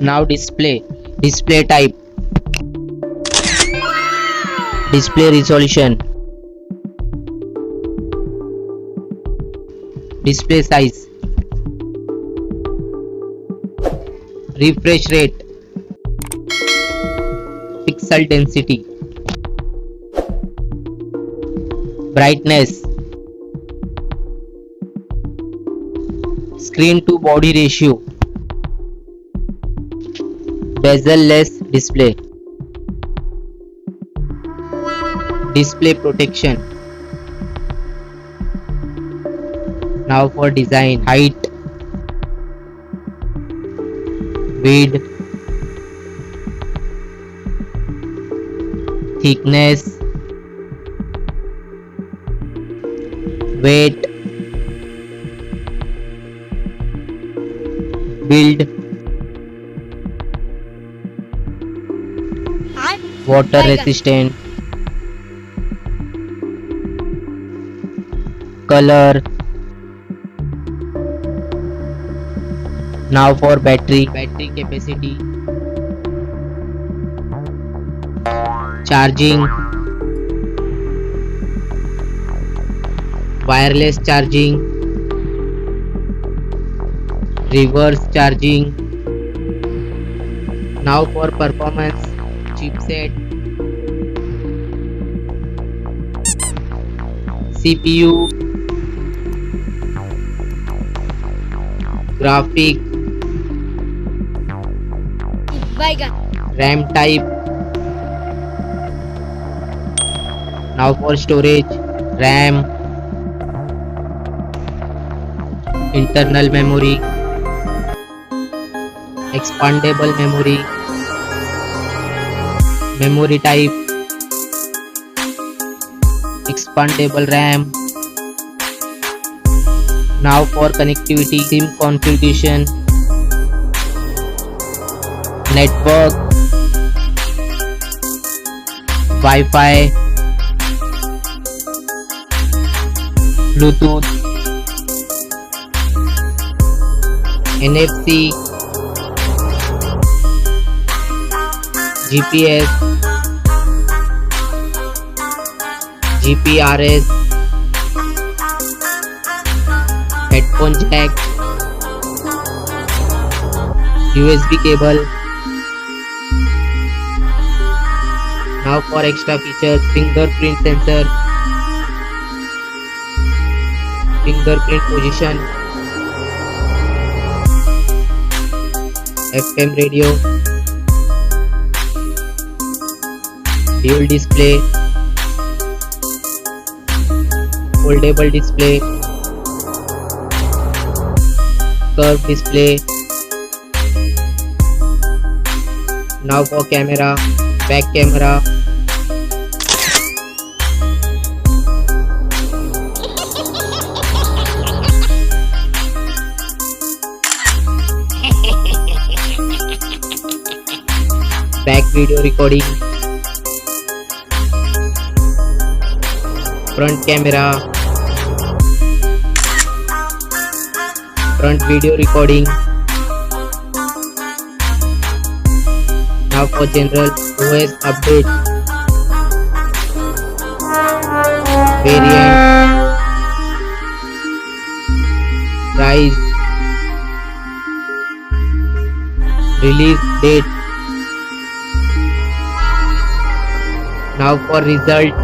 Now display type, display resolution, display size, refresh rate, pixel density, brightness, screen to body ratio, bezel-less display, display protection. Now for design, height, width, thickness, weight, build, water resistant, color. Now for battery capacity, charging, wireless charging, reverse charging. Now for performance, chipset, CPU, graphic, RAM type. Now for storage, RAM, internal memory, expandable memory, memory type, expandable RAM. Now for connectivity, SIM configuration, network, Wi-Fi, Bluetooth, NFC, GPS, GPRS, headphone jack, USB cable. Now for extra features, fingerprint sensor, fingerprint position, FM radio, dual display, foldable display, curved display. Now for camera, back camera, back video recording, front camera, front video recording. Now for general OS update, variant, price, release date. Now for result,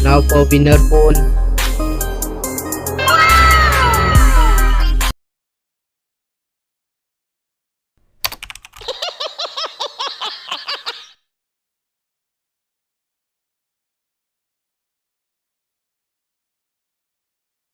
now for winner phone,